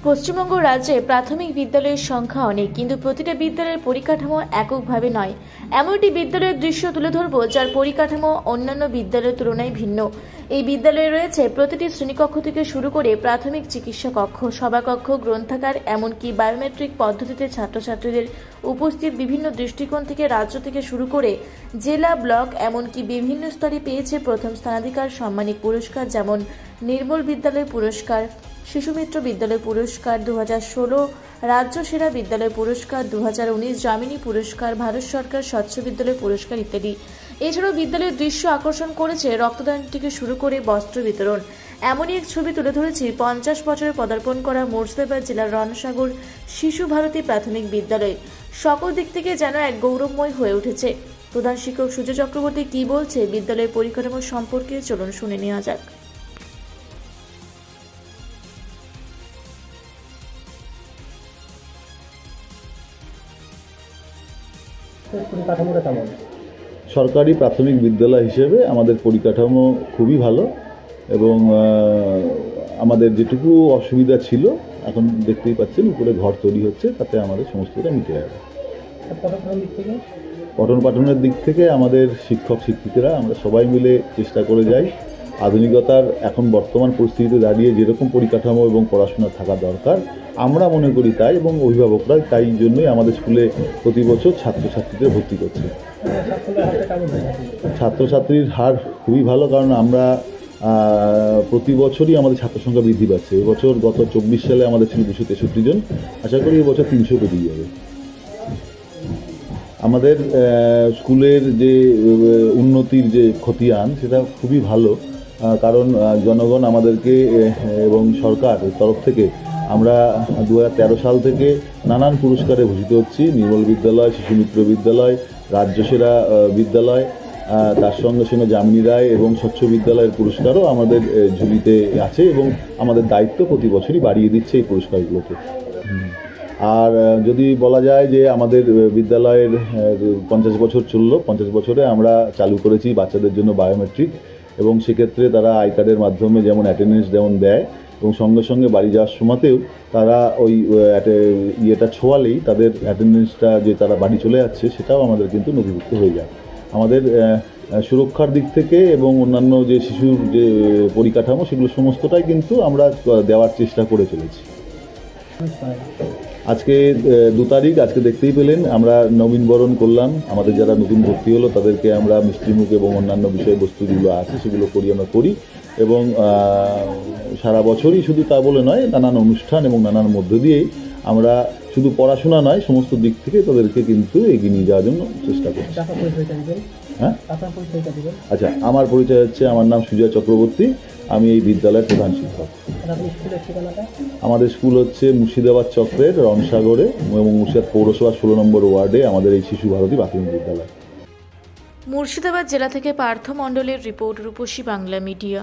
পশ্চিমবঙ্গ রাজ্যে প্রাথমিক বিদ্যালয়ের সংখ্যা অনেক, কিন্তু প্রতিটা বিদ্যালয়ের পরিকাঠামো এককভাবে নয়। এমন একটি বিদ্যালয়ের দৃশ্য তুলে ধরব যার পরিকাঠামো অন্যান্য বিদ্যালয়ের তুলনায় ভিন্ন। এই বিদ্যালয়ে রয়েছে প্রতিটি শ্রেণীকক্ষ থেকে শুরু করে প্রাথমিক চিকিৎসা কক্ষ, সভাকক্ষ, গ্রন্থাগার, এমনকি বায়োমেট্রিক পদ্ধতিতে ছাত্রছাত্রীদের উপস্থিত বিভিন্ন দৃষ্টিকোণ থেকে রাজ্য থেকে শুরু করে জেলা, ব্লক, এমনকি বিভিন্ন স্তরে পেয়েছে প্রথম স্থানাধিকার সম্মানিক পুরস্কার, যেমন নির্মল বিদ্যালয় পুরস্কার, শিশুমিত্র বিদ্যালয় পুরস্কার 2016, রাজ্য সেরা বিদ্যালয় পুরস্কার 2019, জামিনী পুরস্কার, ভারত সরকার স্বচ্ছ বিদ্যালয় পুরস্কার ইত্যাদি। এছাড়াও বিদ্যালয়ের দৃশ্য আকর্ষণ করেছে রক্তদান থেকে শুরু করে বস্ত্র বিতরণ। এমনই এক ছবি তুলে ধরেছি 50 বছরে পদার্পণ করা মুর্শিদাবাদ জেলার রণসাগর শিশু ভারতী প্রাথমিক বিদ্যালয়। সকল দিক থেকে যেন এক গৌরবময় হয়ে উঠেছে। প্রধান শিক্ষক সূর্য চক্রবর্তী কি বলছে বিদ্যালয়ের পরিকাঠামো সম্পর্কে, চলুন শুনে নেওয়া যাক। সরকারি প্রাথমিক বিদ্যালয় হিসেবে আমাদের পরিকাঠামো খুবই ভালো এবং আমাদের যেটুকু অসুবিধা ছিল এখন দেখতেই পাচ্ছেন উপরে ঘর তৈরি হচ্ছে, তাতে আমাদের সমস্তটা মিটে যাবে। পঠন পাঠনের দিক থেকে আমাদের শিক্ষক শিক্ষিকারা আমরা সবাই মিলে চেষ্টা করে যাই আধুনিকতার এখন বর্তমান পরিস্থিতিতে দাঁড়িয়ে যেরকম পরিকাঠামো এবং পড়াশোনা থাকা দরকার আমরা মনে করি তাই, এবং অভিভাবকরা তাই জন্যই আমাদের স্কুলে প্রতি বছর ছাত্রছাত্রীদের ভর্তি করছে। ছাত্রছাত্রীর হার খুবই ভালো, কারণ আমরা প্রতি বছরই আমাদের ছাত্র সংখ্যা বৃদ্ধি পাচ্ছে। এবছর গত 24 সালে আমাদের ছিল 263 জন, আশা করি এবছর 300 পেরিয়ে যাবে। আমাদের স্কুলের যে উন্নতির যে খতিয়ান সেটা খুবই ভালো, কারণ জনগণ আমাদেরকে এবং সরকারের তরফ থেকে আমরা 2013 সাল থেকে নানান পুরস্কারে ভূষিত হচ্ছি। নির্মল বিদ্যালয়, শিশুমিত্র বিদ্যালয়, রাজ্য সেরা বিদ্যালয়, তার সঙ্গে সঙ্গে জামিনী রায় এবং স্বচ্ছ বিদ্যালয়ের পুরস্কারও আমাদের ঝুলিতে আছে, এবং আমাদের দায়িত্ব প্রতি বছরই বাড়িয়ে দিচ্ছে এই পুরস্কারগুলোকে। আর যদি বলা যায় যে আমাদের বিদ্যালয়ের 50 বছর চললো, 50 বছরে আমরা চালু করেছি বাচ্চাদের জন্য বায়োমেট্রিক, এবং সেক্ষেত্রে তারা আই কার্ডের মাধ্যমে যেমন অ্যাটেন্ডেন্স যেমন দেয়, এবং সঙ্গে সঙ্গে বাড়ি যাওয়ার সময়তেও তারা ওই ইয়েটা ছোঁয়ালেই তাদের অ্যাটেন্ডেন্সটা যে তারা বাড়ি চলে যাচ্ছে সেটাও আমাদের কিন্তু নথিভুক্ত হয়ে যায়। আমাদের সুরক্ষার দিক থেকে এবং অন্যান্য যে শিশুর যে পরিকাঠামো সেগুলো সমস্তটাই কিন্তু আমরা দেওয়ার চেষ্টা করে চলেছি। আজকে 2 তারিখ, আজকে দেখতেই পেলেন আমরা নবীনবরণ করলাম। আমাদের যারা নতুন ভর্তি হলো তাদেরকে আমরা মিষ্টিমুখ এবং অন্যান্য বিষয়বস্তু যেগুলো আছে সেগুলো আমরা করি, এবং সারা বছরই শুধু তা বলে নয়, নানান অনুষ্ঠান এবং নানান মধ্য দিয়েই আমরা শুধু পড়াশোনা নয় সমস্ত দিক থেকে তাদেরকে কিন্তু এগিয়ে নিয়ে যাওয়ার জন্য চেষ্টা করছি। হ্যাঁ, আচ্ছা, আমার পরিচয় হচ্ছে, আমার নাম সুজয় চক্রবর্তী, আমি এই বিদ্যালয়ের প্রধান শিক্ষক। আমাদের স্কুল হচ্ছে মুর্শিদাবাদ চক্রের রণসাগরে এবং মুর্শিদাবাদ পৌরসভা 16 নম্বর ওয়ার্ডে আমাদের এই শিশু ভারতী প্রাথমিক বিদ্যালয়। মুর্শিদাবাদ জেলা থেকে পার্থ মণ্ডলের রিপোর্ট, রূপসী বাংলা মিডিয়া।